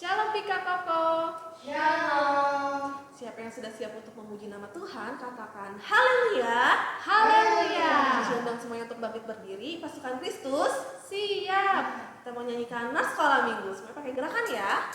Shalom Pika Koko. Shalom. Siapa yang sudah siap untuk memuji nama Tuhan, katakan haleluya. Haleluya. Saya undang semuanya untuk bangkit berdiri. Pasukan Kristus, Siap. kita mau nyanyikan Nas Sekolah Minggu. Semuanya pakai gerakan ya.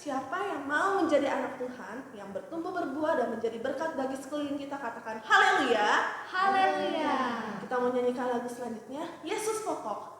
Siapa yang mau menjadi anak Tuhan, yang bertumbuh berbuah dan menjadi berkat bagi sekeliling kita, katakan haleluya. Haleluya. Kita mau nyanyikan lagu selanjutnya, Yesus Pokok.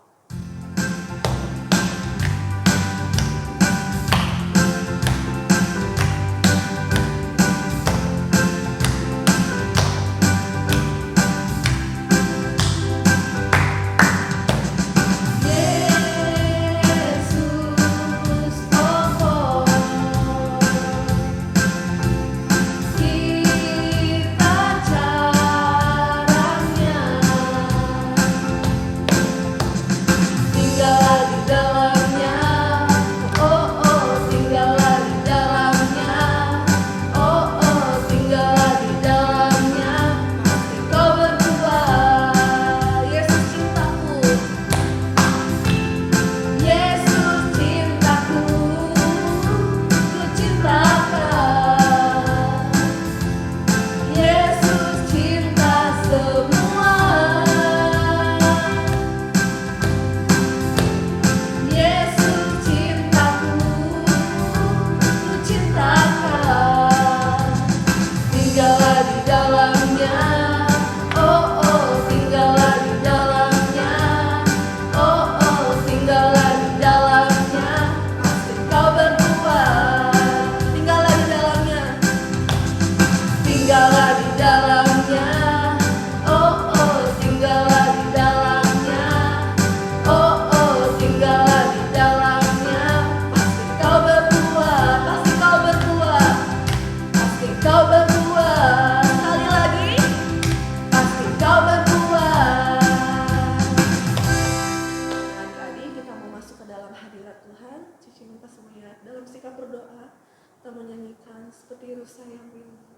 Kita menyanyikan seperti rusa yang bingung.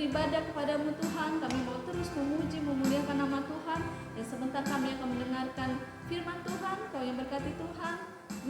beribadah kepadamu Tuhan. Kami mau terus memuji, memuliakan nama Tuhan. Dan sebentar kami akan mendengarkan firman Tuhan. Kau yang berkati Tuhan,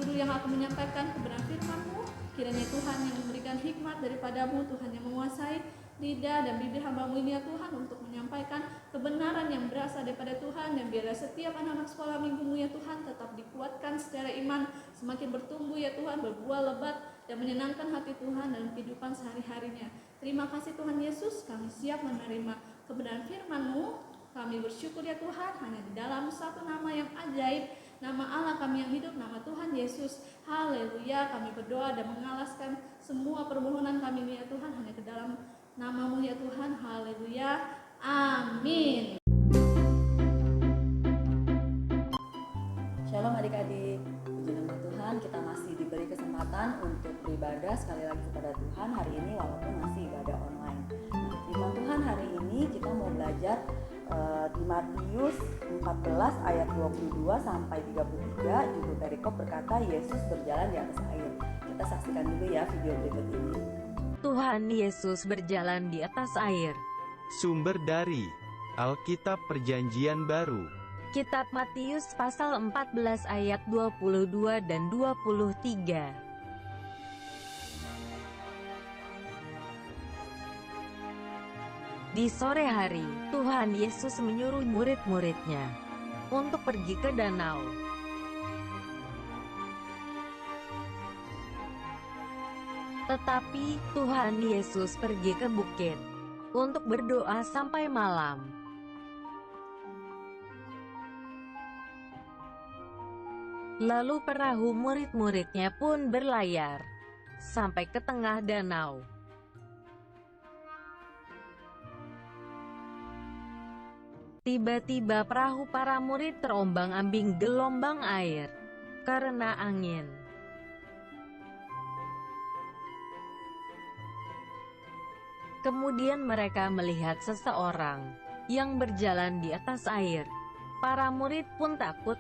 guru yang akan menyampaikan kebenaran firman-Mu. Kiranya Tuhan yang memberikan hikmat daripadamu, Tuhan yang menguasai lidah dan bibir hamba-Mu ini ya Tuhan, untuk menyampaikan kebenaran yang berasal daripada Tuhan. Dan biarlah setiap anak-anak sekolah minggu-Mu ya Tuhan tetap dikuatkan secara iman, semakin bertumbuh ya Tuhan, berbuah lebat dan menyenangkan hati Tuhan dalam kehidupan sehari-harinya. Terima kasih Tuhan Yesus, kami siap menerima kebenaran firman-Mu. Kami bersyukur ya Tuhan, hanya di dalam satu nama yang ajaib, nama Allah kami yang hidup, nama Tuhan Yesus. Haleluya, kami berdoa dan mengalaskan semua permohonan kami ya Tuhan, hanya ke dalam nama-Mu ya Tuhan. Haleluya, amin. Shalom adik-adik, puji nama Tuhan, kita masih diberi kesempatan untuk beribadah sekali lagi kepada Tuhan hari ini walaupun masih ibadah online. Nah, firman Tuhan hari ini kita mau belajar di Matius 14 ayat 22 sampai 33, judul perikop berkata Yesus berjalan di atas air. Kita saksikan dulu ya video berikut ini. Tuhan Yesus berjalan di atas air. Sumber dari Alkitab Perjanjian Baru. Kitab Matius pasal 14 ayat 22 dan 23. Di sore hari, Tuhan Yesus menyuruh murid-muridnya untuk pergi ke danau. Tetapi Tuhan Yesus pergi ke bukit untuk berdoa sampai malam. Lalu perahu murid-muridnya pun berlayar sampai ke tengah danau. Tiba-tiba perahu para murid terombang-ambing gelombang air karena angin. Kemudian mereka melihat seseorang yang berjalan di atas air. Para murid pun takut.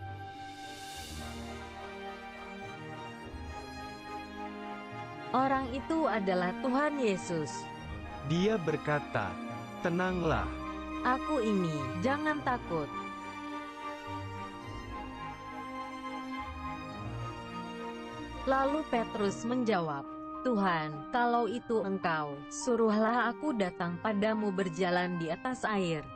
Orang itu adalah Tuhan Yesus. Dia berkata, "Tenanglah, Aku ini, jangan takut." Lalu Petrus menjawab, "Tuhan, kalau itu Engkau, suruhlah aku datang padamu berjalan di atas air."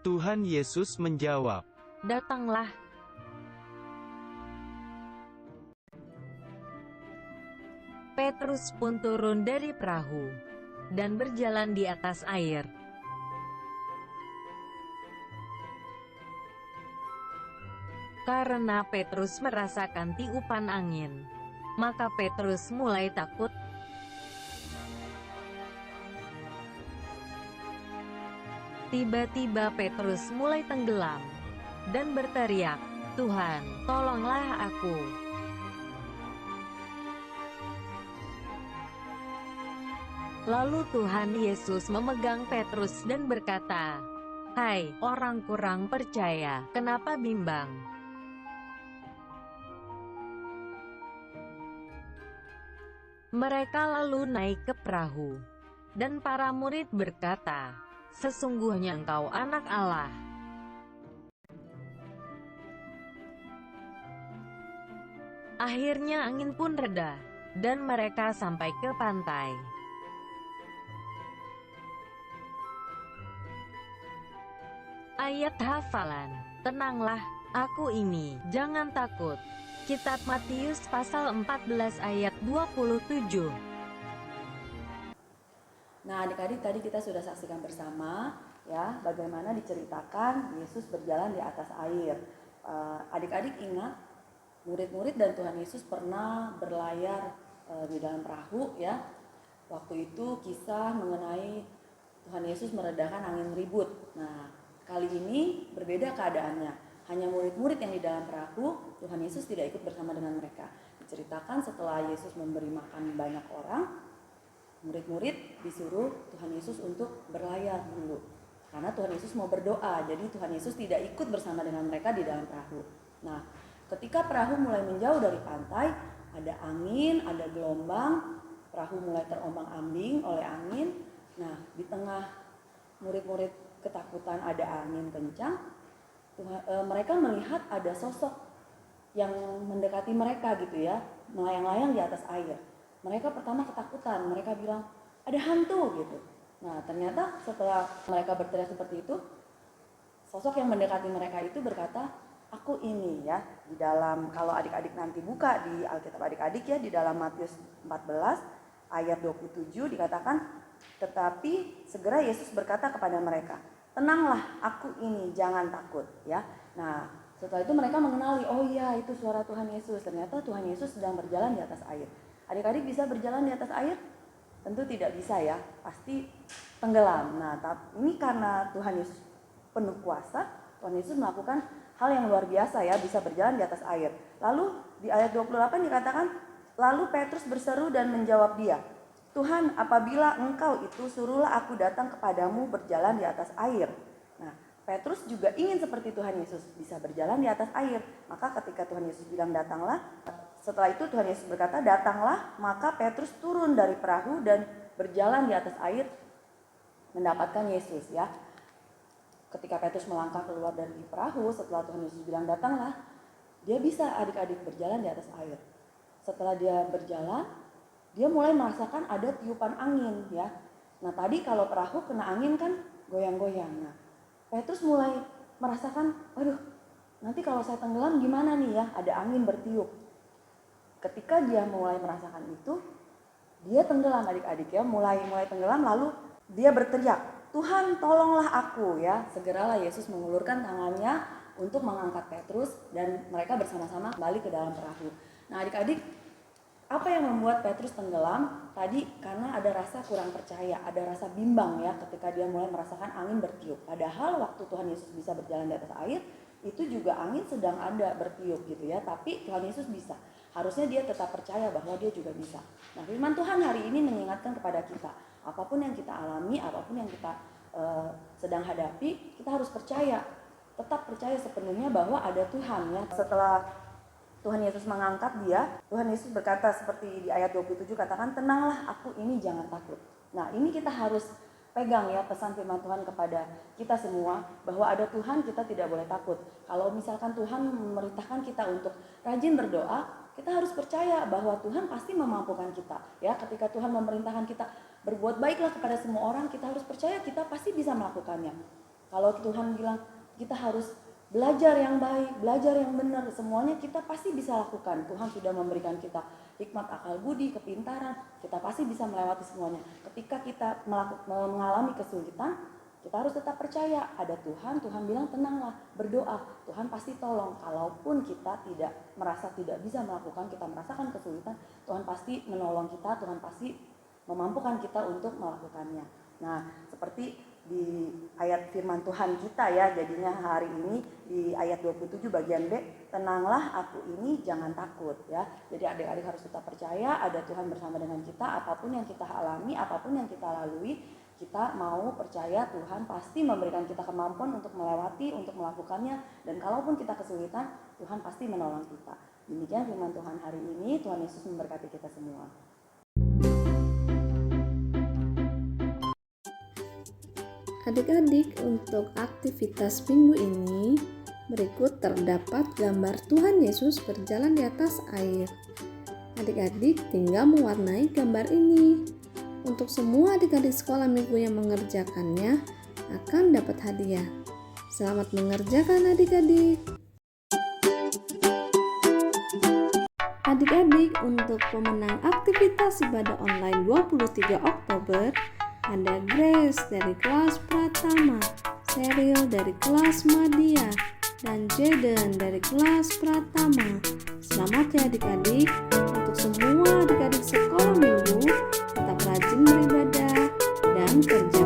Tuhan Yesus menjawab, "Datanglah." Petrus pun turun dari perahu dan berjalan di atas air. Karena Petrus merasakan tiupan angin, maka Petrus mulai takut. Tiba-tiba Petrus mulai tenggelam dan berteriak, "Tuhan, tolonglah aku." Lalu Tuhan Yesus memegang Petrus dan berkata, "Hai, orang kurang percaya, kenapa bimbang?" Mereka lalu naik ke perahu, dan para murid berkata, "Sesungguhnya Engkau Anak Allah." Akhirnya angin pun reda, dan mereka sampai ke pantai. Ayat hafalan, "Tenanglah, aku ini, jangan takut." Kitab Matius pasal 14 ayat 27. Nah adik-adik tadi kita sudah saksikan bersama ya bagaimana diceritakan Yesus berjalan di atas air. Adik-adik ingat murid-murid dan Tuhan Yesus pernah berlayar di dalam perahu ya. Waktu itu kisah mengenai Tuhan Yesus meredakan angin ribut. Nah kali ini berbeda keadaannya. Hanya murid-murid yang di dalam perahu, Tuhan Yesus tidak ikut bersama dengan mereka. Diceritakan setelah Yesus memberi makan banyak orang, murid-murid disuruh Tuhan Yesus untuk berlayar dulu. Karena Tuhan Yesus mau berdoa, jadi Tuhan Yesus tidak ikut bersama dengan mereka di dalam perahu. Nah, ketika perahu mulai menjauh dari pantai, ada angin, ada gelombang, perahu mulai terombang-ambing oleh angin. Nah, di tengah murid-murid ketakutan ada angin kencang, mereka melihat ada sosok yang mendekati mereka gitu ya, melayang-layang di atas air. Mereka pertama ketakutan, mereka bilang ada hantu gitu. Nah ternyata setelah mereka berteriak seperti itu, sosok yang mendekati mereka itu berkata, aku ini ya. Di dalam, kalau adik-adik nanti buka di Alkitab adik-adik ya, di dalam Matius 14 ayat 27 dikatakan, tetapi segera Yesus berkata kepada mereka, tenanglah, aku ini, jangan takut ya. Nah, setelah itu mereka mengenali, oh iya itu suara Tuhan Yesus. Ternyata Tuhan Yesus sedang berjalan di atas air. Adik-adik bisa berjalan di atas air? Tentu tidak bisa ya, pasti tenggelam. Nah, ini karena Tuhan Yesus penuh kuasa, Tuhan Yesus melakukan hal yang luar biasa ya, bisa berjalan di atas air. Lalu di ayat 28 dikatakan, lalu Petrus berseru dan menjawab dia, Tuhan, apabila engkau itu, suruhlah aku datang kepadamu berjalan di atas air. Nah, Petrus juga ingin seperti Tuhan Yesus, bisa berjalan di atas air. Maka ketika Tuhan Yesus bilang datanglah, setelah itu Tuhan Yesus berkata datanglah, maka Petrus turun dari perahu dan berjalan di atas air mendapatkan Yesus ya. Ketika Petrus melangkah keluar dari perahu setelah Tuhan Yesus bilang datanglah, dia bisa adik-adik berjalan di atas air. Setelah dia berjalan, dia mulai merasakan ada tiupan angin ya. Nah tadi kalau perahu kena angin kan goyang-goyang. Nah Petrus mulai merasakan, waduh nanti kalau saya tenggelam gimana nih ya, ada angin bertiup. Ketika dia mulai merasakan itu, dia tenggelam adik-adik ya, mulai tenggelam, lalu dia berteriak, Tuhan tolonglah aku ya. Segeralah Yesus mengulurkan tangannya untuk mengangkat Petrus dan mereka bersama-sama kembali ke dalam perahu. Nah adik-adik, apa yang membuat Petrus tenggelam? Tadi karena ada rasa kurang percaya, ada rasa bimbang ya ketika dia mulai merasakan angin bertiup. Padahal waktu Tuhan Yesus bisa berjalan di atas air, itu juga angin sedang ada bertiup gitu ya. Tapi Tuhan Yesus bisa. Harusnya dia tetap percaya bahwa dia juga bisa. Nah firman Tuhan hari ini mengingatkan kepada kita, apapun yang kita alami, apapun yang kita sedang hadapi, kita harus percaya. Tetap percaya sepenuhnya bahwa ada Tuhan ya. Setelah Tuhan Yesus mengangkat dia, Tuhan Yesus berkata seperti di ayat 27 katakan, tenanglah aku ini, jangan takut. Nah ini kita harus pegang ya pesan firman Tuhan kepada kita semua, bahwa ada Tuhan kita tidak boleh takut. Kalau misalkan Tuhan memerintahkan kita untuk rajin berdoa, kita harus percaya bahwa Tuhan pasti memampukan kita. Ya, ketika Tuhan memerintahkan kita berbuat baiklah kepada semua orang, kita harus percaya kita pasti bisa melakukannya. Kalau Tuhan bilang kita harus belajar yang baik, belajar yang benar, semuanya kita pasti bisa lakukan. Tuhan sudah memberikan kita hikmat, akal budi, kepintaran, kita pasti bisa melewati semuanya. Ketika kita mengalami kesulitan, kita harus tetap percaya ada Tuhan. Tuhan bilang tenanglah, berdoa, Tuhan pasti tolong. Kalaupun kita tidak merasa tidak bisa melakukan, kita merasakan kesulitan, Tuhan pasti menolong kita, Tuhan pasti memampukan kita untuk melakukannya. Nah, seperti di ayat firman Tuhan kita ya, jadinya hari ini di ayat 27 bagian B, tenanglah aku ini, jangan takut ya. Jadi adik-adik harus tetap percaya ada Tuhan bersama dengan kita. Apapun yang kita alami, apapun yang kita lalui, kita mau percaya Tuhan pasti memberikan kita kemampuan untuk melewati, untuk melakukannya. Dan kalaupun kita kesulitan, Tuhan pasti menolong kita. Demikian firman Tuhan hari ini. Tuhan Yesus memberkati kita semua. Adik-adik, untuk aktivitas minggu ini berikut terdapat gambar Tuhan Yesus berjalan di atas air. Adik-adik tinggal mewarnai gambar ini. Untuk semua adik-adik sekolah minggu yang mengerjakannya akan dapat hadiah. Selamat mengerjakan adik-adik. Adik-adik, untuk pemenang aktivitas ibadah online 23 Oktober, ada Grace dari kelas Pratama, Cheryl dari kelas Madya, dan Jaden dari kelas Pratama. Selamat ya adik-adik. Untuk semua adik-adik sekolah minggu, tetap rajin beribadah dan kerja